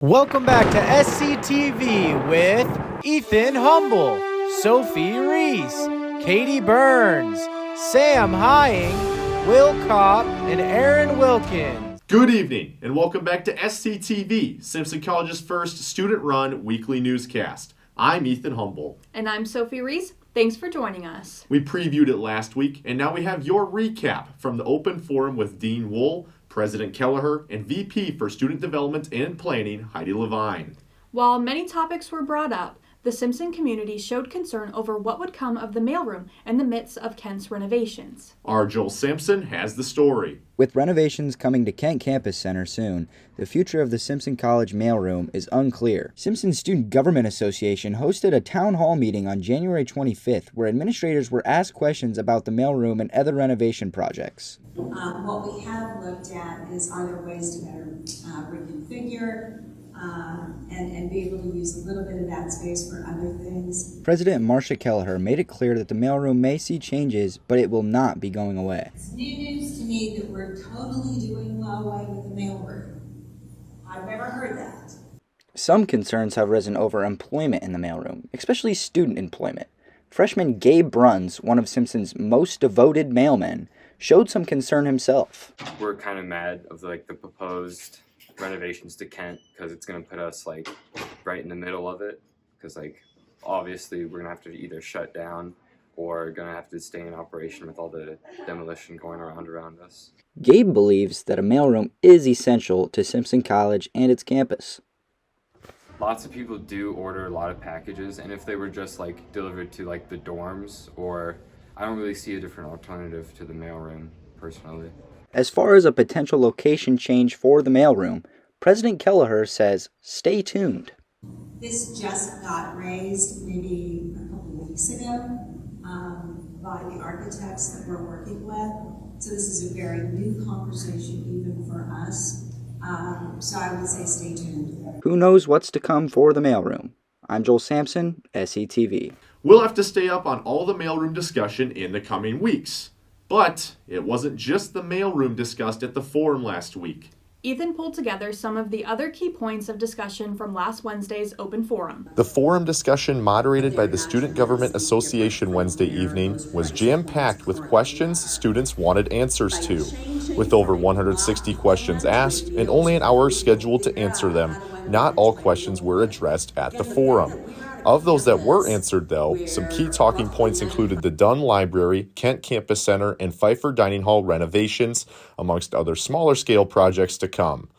Welcome back to Sctv with Ethan Humble, Sophie Reese, Katie Burns, Sam Hying, Will Kopp, and Aaron Wilkins. Good evening, and welcome back to Sctv, Simpson College's first student-run weekly newscast. I'm Ethan Humble. And I'm Sophie Reese. Thanks for joining us. We previewed it last week, and now we have your recap from the open forum with Dean Wool, President Kelleher, and VP for Student Development and Planning, Heidi Levine. While many topics were brought up, the Simpson community showed concern over what would come of the mailroom in the midst of Kent's renovations. Our Joel Sampson has the story. With renovations coming to Kent Campus Center soon, the future of the Simpson College mailroom is unclear. Simpson Student Government Association hosted a town hall meeting on January 25th where administrators were asked questions about the mailroom and other renovation projects. What we have looked at is are there ways to better reconfigure and be able to use a little bit of that space for other things. President Marcia Kelleher made it clear that the mailroom may see changes, but it will not be going away. It's new news to me that we're totally doing away with the mailroom. I've never heard that. Some concerns have risen over employment in the mailroom, especially student employment. Freshman Gabe Bruns, one of Simpson's most devoted mailmen, showed some concern himself. We're kind of mad of the proposed renovations to Kent because it's going to put us right in the middle of it, because obviously we're going to have to either shut down or going to have to stay in operation with all the demolition going around us. Gabe believes that a mailroom is essential to Simpson College and its campus. Lots of people do order a lot of packages, and if they were just delivered to the dorms, or I don't really see a different alternative to the mailroom personally. As far as a potential location change for the mailroom, President Kelleher says, stay tuned. This just got raised maybe a couple of weeks ago by the architects that we're working with. So this is a very new conversation even for us. So I would say stay tuned. Who knows what's to come for the mailroom? I'm Joel Sampson, Sctv. We'll have to stay up on all the mailroom discussion in the coming weeks. But it wasn't just the mailroom discussed at the forum last week. Ethan pulled together some of the other key points of discussion from last Wednesday's open forum. The forum discussion moderated by the Student Government Association Wednesday evening was jam-packed with questions students wanted answers to. With over 160 questions asked and only an hour scheduled to answer them, not all questions were addressed at the forum. Of those that were answered, though, some key talking points included the Dunn Library, Kent Campus Center, and Pfeiffer Dining Hall renovations, amongst other smaller-scale projects to come.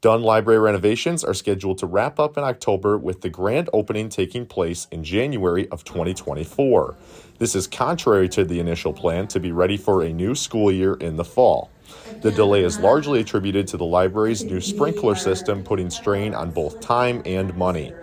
Dunn Library renovations are scheduled to wrap up in October, with the grand opening taking place in January of 2024. This is contrary to the initial plan to be ready for a new school year in the fall. The delay is largely attributed to the library's new sprinkler system putting strain on both time and money.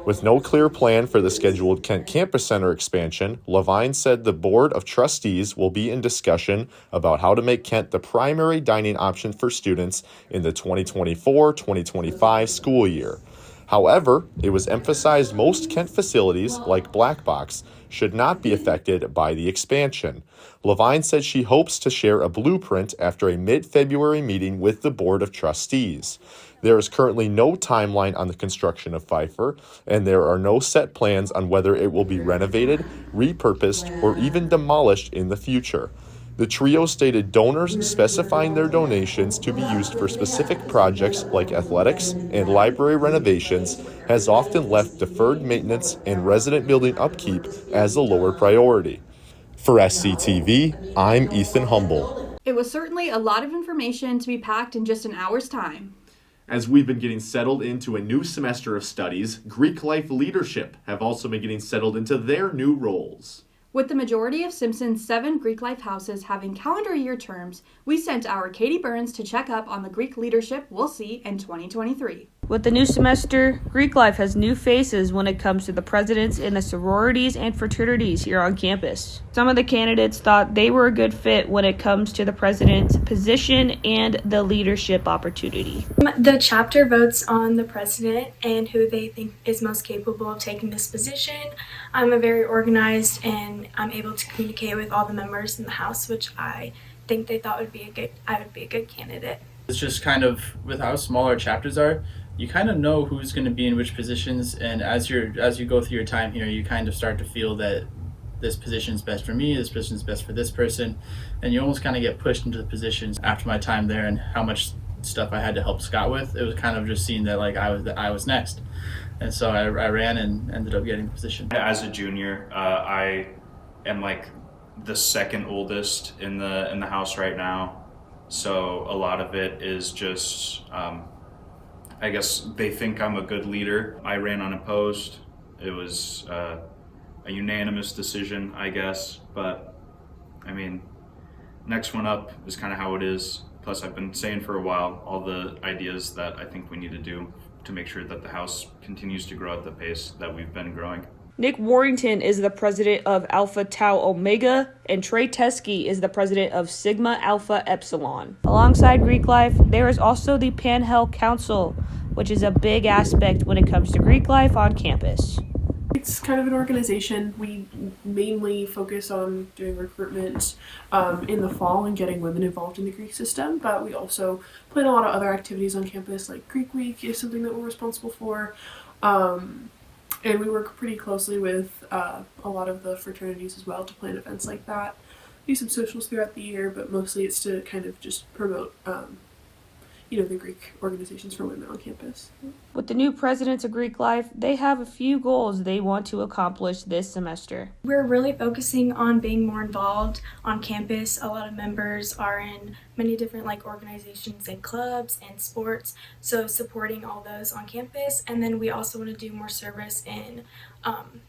With no clear plan for the scheduled Kent Campus Center expansion, Levine said the Board of Trustees will be in discussion about how to make Kent the primary dining option for students in the 2024-2025 school year. However, it was emphasized most Kent facilities, like Black Box, should not be affected by the expansion. Levine said she hopes to share a blueprint after a mid-February meeting with the Board of Trustees. There is currently no timeline on the construction of Pfeiffer, and there are no set plans on whether it will be renovated, repurposed, or even demolished in the future. The trio stated donors specifying their donations to be used for specific projects like athletics and library renovations has often left deferred maintenance and resident building upkeep as a lower priority. For Sctv, I'm Ethan Humble. It was certainly a lot of information to be packed in just an hour's time. As we've been getting settled into a new semester of studies, Greek life leadership have also been getting settled into their new roles. With the majority of Simpson's 7 Greek life houses having calendar year terms, we sent our Katie Burns to check up on the Greek leadership we'll see in 2023. With the new semester, Greek life has new faces when it comes to the presidents in the sororities and fraternities here on campus. Some of the candidates thought they were a good fit when it comes to the president's position and the leadership opportunity. The chapter votes on the president and who they think is most capable of taking this position. I'm very organized and I'm able to communicate with all the members in the house, which I think they thought I would be a good candidate. It's just kind of with how small our chapters are, you kind of know who's going to be in which positions, and as you go through your time here, you kind of start to feel that this position is best for me, this position is best for this person, and you almost kind of get pushed into the positions. After my time there and how much stuff I had to help Scott with, it was kind of just seeing that like I was next, and so I ran and ended up getting the position. As a junior, I am like the second oldest in the house right now, so a lot of it is just I guess they think I'm a good leader. I ran unopposed. It was a unanimous decision, I guess, but I mean, next one up is kind of how it is. Plus, I've been saying for a while all the ideas that I think we need to do to make sure that the house continues to grow at the pace that we've been growing. Nick Warrington is the president of Alpha Tau Omega, and Trey Teskey is the president of Sigma Alpha Epsilon. Alongside Greek life, there is also the Panhel Council, which is a big aspect when it comes to Greek life on campus. It's kind of an organization. We mainly focus on doing recruitment in the fall and getting women involved in the Greek system, but we also plan a lot of other activities on campus, like Greek Week is something that we're responsible for. And we work pretty closely with a lot of the fraternities as well to plan events like that. Do some socials throughout the year, but mostly it's to kind of just promote the Greek organizations for women on campus. With the new presidents of Greek life, they have a few goals they want to accomplish this semester. We're really focusing on being more involved on campus. A lot of members are in many different organizations and clubs and sports, so supporting all those on campus. And then we also want to do more service in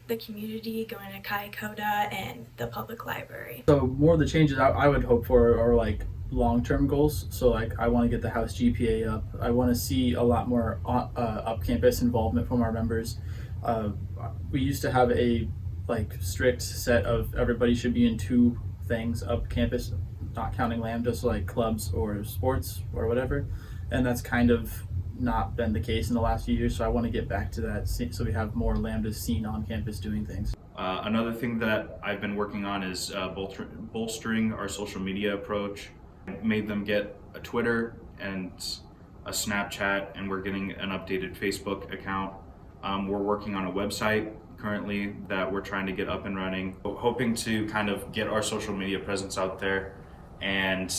the community, going to Chi Coda and the public library. So more of the changes I would hope for are long-term goals. So I want to get the house GPA up. I want to see a lot more up-campus involvement from our members. We used to have a strict set of everybody should be in 2 things up campus, not counting lambda, so clubs or sports or whatever, and that's kind of not been the case in the last few years. So I want to get back to that so we have more lambdas seen on campus doing things. Another thing that I've been working on is bolstering our social media approach. Made them get a Twitter and a Snapchat, and we're getting an updated Facebook account. We're working on a website currently that we're trying to get up and running, hoping to kind of get our social media presence out there and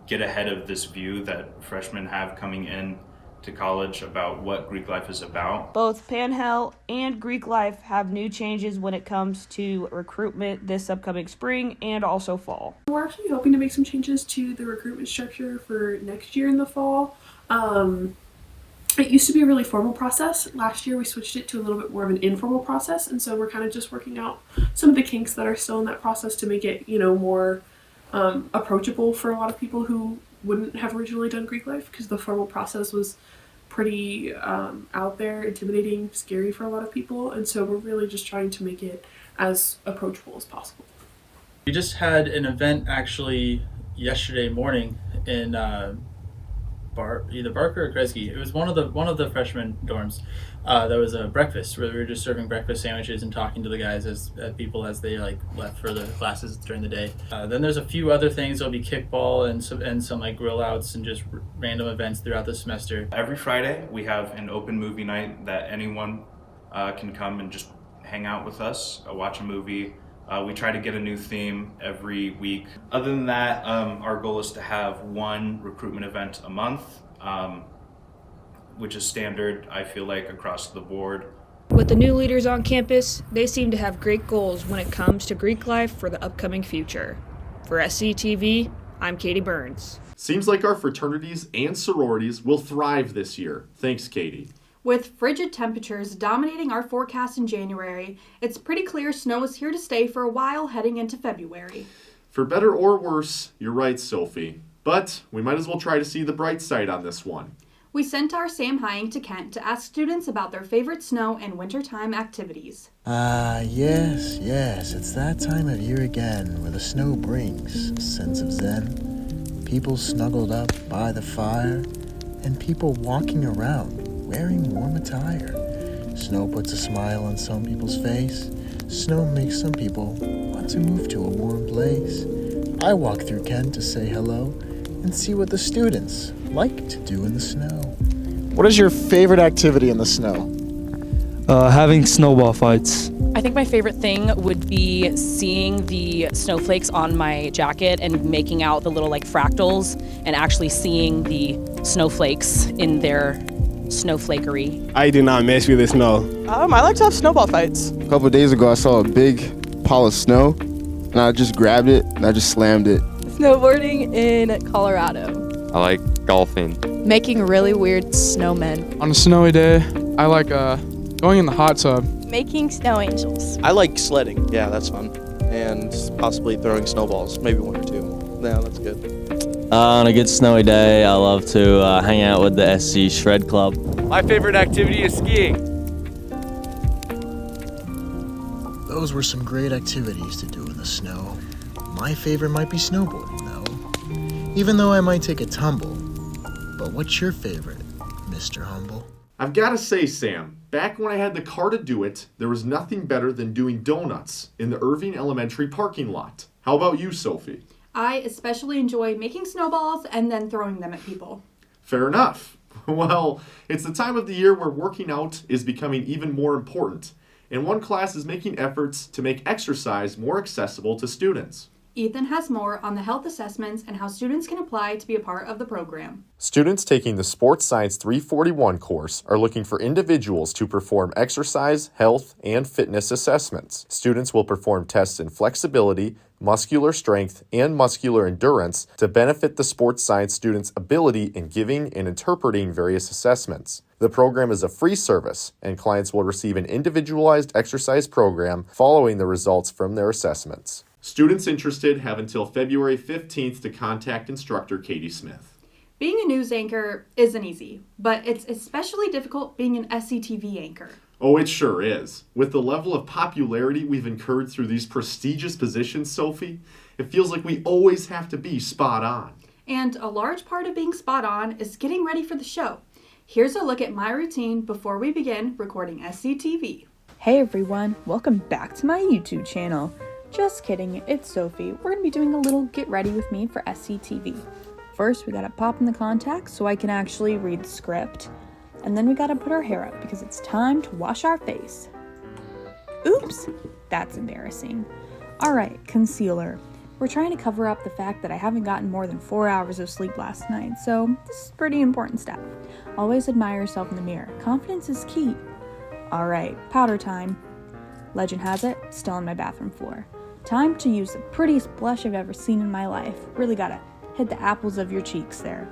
get ahead of this view that freshmen have coming in to college about what Greek life is about. Both Panhel and Greek life have new changes when it comes to recruitment this upcoming spring and also fall. We're actually hoping to make some changes to the recruitment structure for next year in the fall. It used to be a really formal process. Last year we switched it to a little bit more of an informal process, and so we're kind of just working out some of the kinks that are still in that process to make it more approachable for a lot of people who wouldn't have originally done Greek life, because the formal process was pretty out there, intimidating, scary for a lot of people, and so we're really just trying to make it as approachable as possible. We just had an event actually yesterday morning in either Barker or Kresge. It was one of the freshman dorms. There was a breakfast where we were just serving breakfast sandwiches and talking to the guys as they left for the classes during the day. Then there's a few other things. There'll be kickball and some grill outs and just random events throughout the semester. Every Friday we have an open movie night that anyone can come and just hang out with us, watch a movie. We try to get a new theme every week. Other than that, our goal is to have one recruitment event a month, which is standard, I feel like, across the board. With the new leaders on campus, they seem to have great goals when it comes to Greek life for the upcoming future. For Sctv, I'm Katie Burns. Seems like our fraternities and sororities will thrive this year. Thanks, Katie. With frigid temperatures dominating our forecast in January, it's pretty clear snow is here to stay for a while heading into February. For better or worse, you're right, Sophie. But we might as well try to see the bright side on this one. We sent our Sam Hying to Kent to ask students about their favorite snow and wintertime activities. Yes, it's that time of year again where the snow brings a sense of zen. People snuggled up by the fire, and people walking around wearing warm attire. Snow puts a smile on some people's face. Snow makes some people want to move to a warm place. I walk through Kent to say hello and see what the students like to do in the snow. What is your favorite activity in the snow? Having snowball fights. I think my favorite thing would be seeing the snowflakes on my jacket and making out the little like fractals and actually seeing the snowflakes in their snowflakery. I do not mess with the snow. I like to have snowball fights. A couple of days ago, I saw a big pile of snow, and I just grabbed it and I just slammed it. Snowboarding in Colorado. I like golfing. Making really weird snowmen. On a snowy day, I like going in the hot tub. Making snow angels. I like sledding. Yeah, that's fun. And possibly throwing snowballs, maybe one or two. Yeah, that's good. On a good snowy day, I love to hang out with the SC Shred Club. My favorite activity is skiing. Those were some great activities to do in the snow. My favorite might be snowboarding, though. Even though I might take a tumble. But what's your favorite, Mr. Humble? I've got to say, Sam, back when I had the car to do it, there was nothing better than doing donuts in the Irving Elementary parking lot. How about you, Sophie? I especially enjoy making snowballs and then throwing them at people. Fair enough. Well, it's the time of the year where working out is becoming even more important, and one class is making efforts to make exercise more accessible to students. Ethan has more on the health assessments and how students can apply to be a part of the program. Students taking the Sports Science 341 course are looking for individuals to perform exercise, health, and fitness assessments. Students will perform tests in flexibility, muscular strength, and muscular endurance to benefit the sports science students' ability in giving and interpreting various assessments. The program is a free service, and clients will receive an individualized exercise program following the results from their assessments. Students interested have until February 15th to contact instructor Katie Smith. Being a news anchor isn't easy, but it's especially difficult being an SCTV anchor. Oh, it sure is. With the level of popularity we've incurred through these prestigious positions, Sophie, it feels like we always have to be spot on. And a large part of being spot on is getting ready for the show. Here's a look at my routine before we begin recording SCTV. Hey everyone, welcome back to my YouTube channel. Just kidding, it's Sophie. We're going to be doing a little get ready with me for SCTV. First, we got to pop in the contacts so I can actually read the script. And then we got to put our hair up because it's time to wash our face. Oops, that's embarrassing. Alright, concealer. We're trying to cover up the fact that I haven't gotten more than 4 hours of sleep last night, so this is pretty important stuff. Always admire yourself in the mirror. Confidence is key. Alright, powder time. Legend has it, still on my bathroom floor. Time to use the prettiest blush I've ever seen in my life. Really gotta hit the apples of your cheeks there.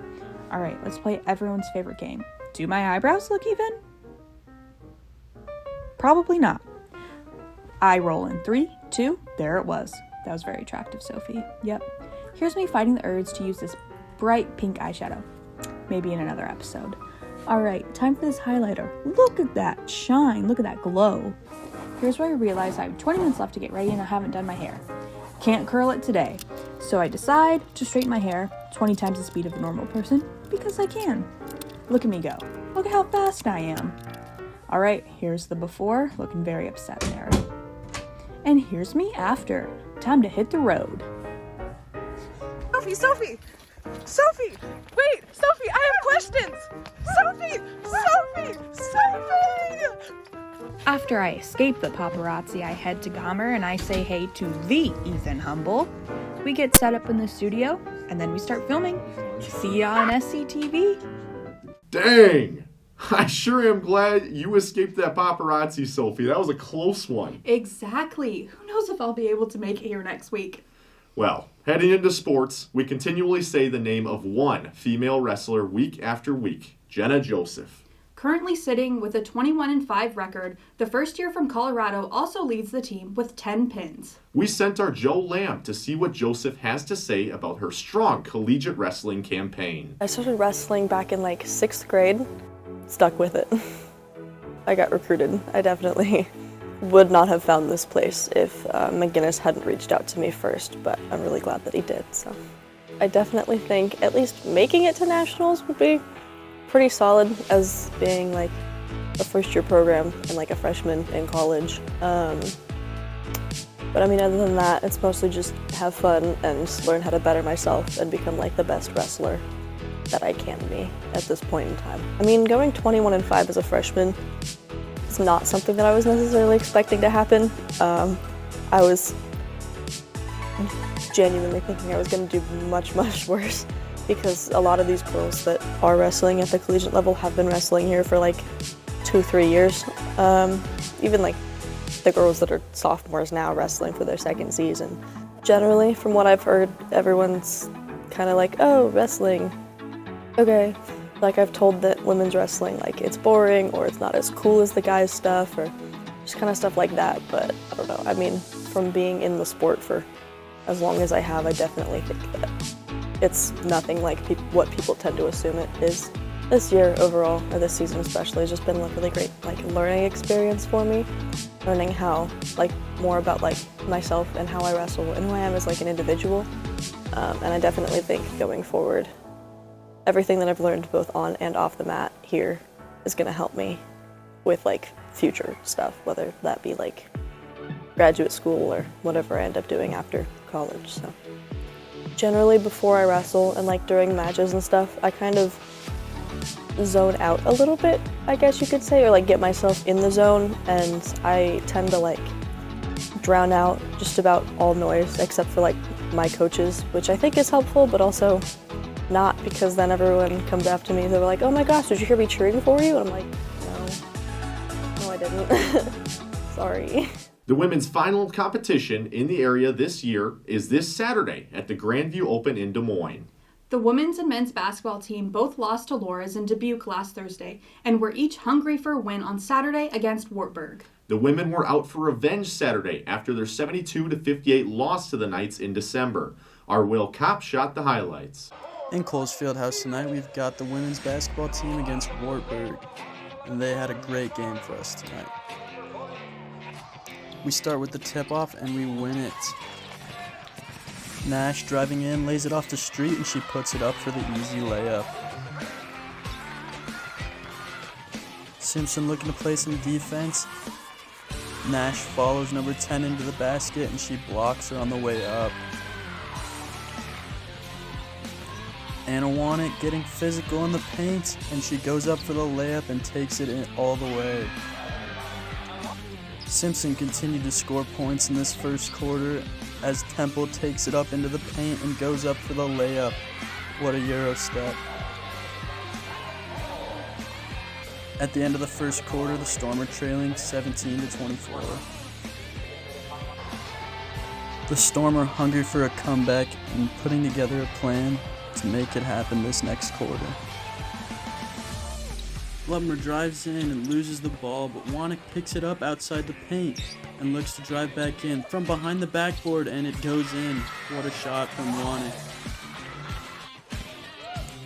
Alright, let's play everyone's favorite game. Do my eyebrows look even? Probably not. Eye roll in 3, 2, there it was. That was very attractive, Sophie. Yep. Here's me fighting the urge to use this bright pink eyeshadow. Maybe in another episode. Alright, time for this highlighter. Look at that shine, look at that glow. Here's where I realize I have 20 minutes left to get ready and I haven't done my hair. Can't curl it today. So I decide to straighten my hair 20 times the speed of a normal person because I can. Look at me go. Look at how fast I am. Alright, here's the before, looking very upset there. And here's me after. Time to hit the road. Sophie! Sophie! Wait! Sophie, I have questions! Sophie! After I escape the paparazzi, I head to Gomer and I say hey to the Ethan Humble. We get set up in the studio and then we start filming. See ya on SCTV. Dang! I sure am glad you escaped that paparazzi, Sophie. That was a close one. Exactly. Who knows if I'll be able to make it here next week. Well, heading into sports, we continually say the name of one female wrestler week after week, Jenna Joseph. Currently sitting with a 21-5 record, the first year from Colorado also leads the team with 10 pins. We sent our Joe Lamb to see what Joseph has to say about her strong collegiate wrestling campaign. I started wrestling back in like 6th grade. Stuck with it. I got recruited. I definitely would not have found this place if McGinnis hadn't reached out to me first, but I'm really glad that he did. So I definitely think at least making it to nationals would be pretty solid as being like a first-year program and like a freshman in college. But I mean, other than that, it's mostly just have fun and learn how to better myself and become like the best wrestler that I can be at this point in time. I mean, going 21-5 as a freshman is not something that I was necessarily expecting to happen. I was genuinely thinking I was going to do much, much worse, because a lot of these girls that are wrestling at the collegiate level have been wrestling here for like 2-3 years. Even like the girls that are sophomores now wrestling for their second season. Generally, from what I've heard, everyone's kind of like, oh, wrestling, okay. Like, I've told that women's wrestling, like, it's boring or it's not as cool as the guys' stuff or just kind of stuff like that, but I don't know. I mean, from being in the sport for as long as I have, I definitely think that it's nothing like what people tend to assume it is. This year overall, or this season especially, has just been a really great like learning experience for me. Learning how, like, more about like myself and how I wrestle and who I am as like an individual. And I definitely think going forward, everything that I've learned both on and off the mat here is gonna help me with like future stuff, whether that be like graduate school or whatever I end up doing after college. So generally before I wrestle and like during matches and stuff, I kind of zone out a little bit, I guess you could say, or like get myself in the zone, and I tend to like drown out just about all noise except for like my coaches, which I think is helpful, but also not, because then everyone comes after me. They're like, oh my gosh, did you hear me cheering for you? And I'm like, no I didn't. Sorry. The women's final competition in the area this year is this Saturday at the Grandview Open in Des Moines. The women's and men's basketball team both lost to Loras in Dubuque last Thursday and were each hungry for a win on Saturday against Wartburg. The women were out for revenge Saturday after their 72-58 loss to the Knights in December. Our Will Kopp shot the highlights. In Coles Fieldhouse tonight, we've got the women's basketball team against Wartburg, and they had a great game for us tonight. We start with the tip-off and we win it. Nash driving in, lays it off the street, and she puts it up for the easy layup. Simpson looking to play some defense. Nash follows number 10 into the basket, and she blocks her on the way up. Anna Wannick getting physical in the paint, and she goes up for the layup and takes it in all the way. Simpson continued to score points in this first quarter as Temple takes it up into the paint and goes up for the layup. What a Euro step. At the end of the first quarter, the Storm are trailing 17-24. The Storm are hungry for a comeback and putting together a plan to make it happen this next quarter. Lubmer drives in and loses the ball, but Wannick picks it up outside the paint and looks to drive back in from behind the backboard, and it goes in. What a shot from Wannick.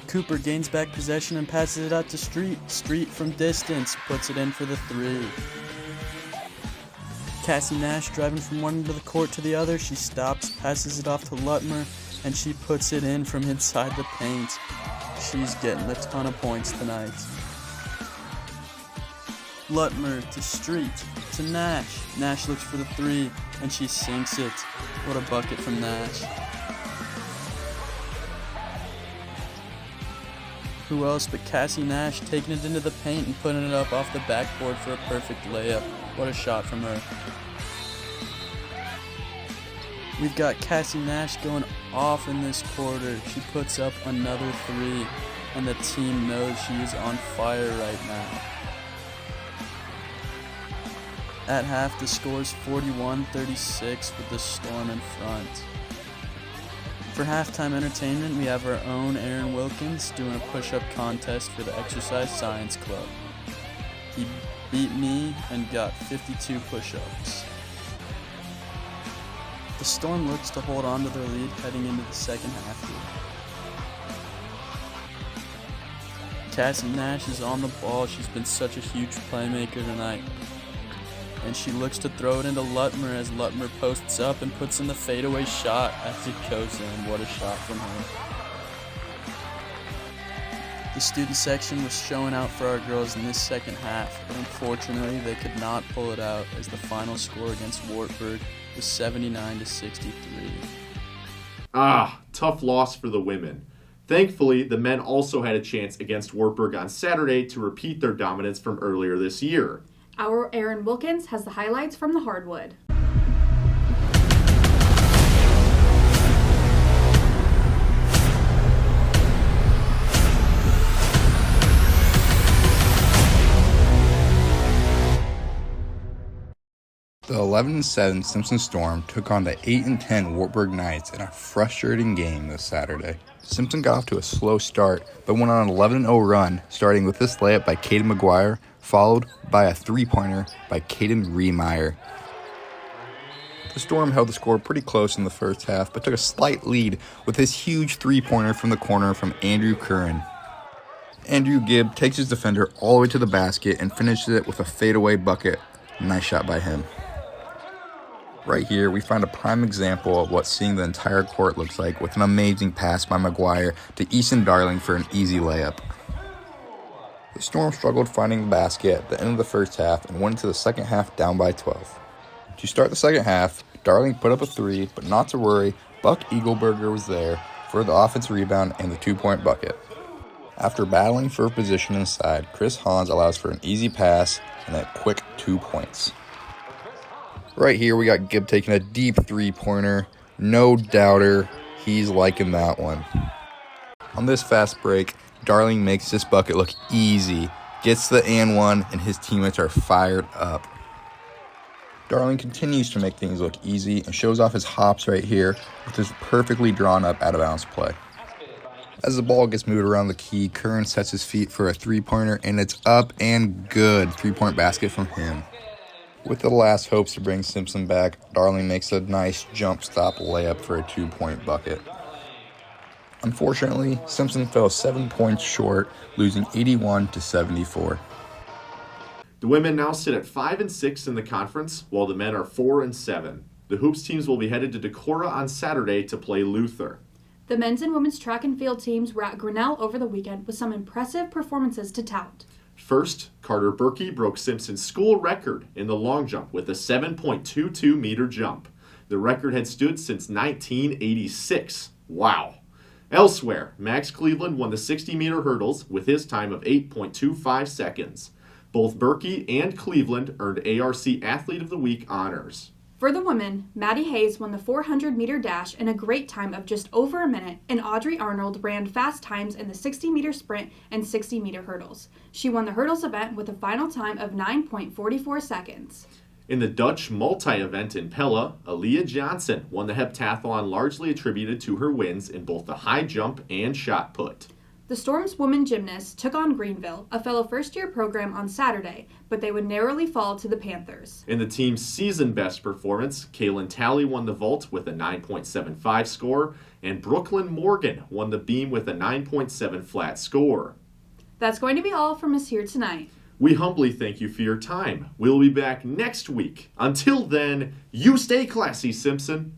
Cooper gains back possession and passes it out to Street. Street from distance puts it in for the three. Cassie Nash driving from one end of the court to the other. She stops, passes it off to Lutmer, and she puts it in from inside the paint. She's getting a ton of points tonight. Lutmer to Street to Nash. Nash looks for the three, and she sinks it. What a bucket from Nash. Who else but Cassie Nash taking it into the paint and putting it up off the backboard for a perfect layup. What a shot from her. We've got Cassie Nash going off in this quarter. She puts up another three, and the team knows she is on fire right now. At half, the score is 41-36 with the Storm in front. For halftime entertainment, we have our own Aaron Wilkins doing a push-up contest for the Exercise Science Club. He beat me and got 52 push-ups. The Storm looks to hold on to their lead heading into the second half here. Cassie Nash is on the ball. She's been such a huge playmaker tonight. And she looks to throw it into Lutmer as Lutmer posts up and puts in the fadeaway shot as it goes in. What a shot from her. The student section was showing out for our girls in this second half, but unfortunately they could not pull it out as the final score against Wartburg was 79-63. Tough loss for the women. Thankfully, the men also had a chance against Wartburg on Saturday to repeat their dominance from earlier this year. Our Aaron Wilkins has the highlights from the hardwood. The 11-7 Simpson Storm took on the 8-10 Wartburg Knights in a frustrating game this Saturday. Simpson got off to a slow start, but went on an 11-0 run, starting with this layup by Caden McGuire, followed by a three-pointer by Caden Riemeyer. The Storm held the score pretty close in the first half, but took a slight lead with his huge three-pointer from the corner from Andrew Curran. Andrew Gibb takes his defender all the way to the basket and finishes it with a fadeaway bucket. Nice shot by him. Right here, we find a prime example of what seeing the entire court looks like with an amazing pass by McGuire to Easton Darling for an easy layup. The Storm struggled finding the basket at the end of the first half and went into the second half down by 12. To start the second half, Darling put up a three, but not to worry, Buck Eagleberger was there for the offensive rebound and the two-point bucket. After battling for a position inside, Chris Hans allows for an easy pass and a quick 2 points. Right here, we got Gibb taking a deep three-pointer. No doubter, he's liking that one. On this fast break, Darling makes this bucket look easy, gets the and one, and his teammates are fired up. Darling continues to make things look easy and shows off his hops right here with this perfectly drawn up out-of-bounds play. As the ball gets moved around the key, Curran sets his feet for a three-pointer, and it's up and good. Three-point basket from him. With the last hopes to bring Simpson back, Darling makes a nice jump stop layup for a 2-point bucket. Unfortunately, Simpson fell 7 points short, losing 81-74. The women now sit at 5-6 in the conference, while the men are 4-7. The Hoops teams will be headed to Decorah on Saturday to play Luther. The men's and women's track and field teams were at Grinnell over the weekend with some impressive performances to tout. First, Carter Berkey broke Simpson's school record in the long jump with a 7.22-meter jump. The record had stood since 1986. Wow. Elsewhere, Max Cleveland won the 60-meter hurdles with his time of 8.25 seconds. Both Berkey and Cleveland earned ARC Athlete of the Week honors. For the women, Maddie Hayes won the 400-meter dash in a great time of just over a minute, and Audrey Arnold ran fast times in the 60-meter sprint and 60-meter hurdles. She won the hurdles event with a final time of 9.44 seconds. In the Dutch multi-event in Pella, Aaliyah Johnson won the heptathlon, largely attributed to her wins in both the high jump and shot put. The Storm's women gymnasts took on Greenville, a fellow first-year program, on Saturday, but they would narrowly fall to the Panthers. In the team's season best performance, Kaylin Talley won the vault with a 9.75 score, and Brooklyn Morgan won the beam with a 9.7 flat score. That's going to be all from us here tonight. We humbly thank you for your time. We'll be back next week. Until then, you stay classy, Simpson.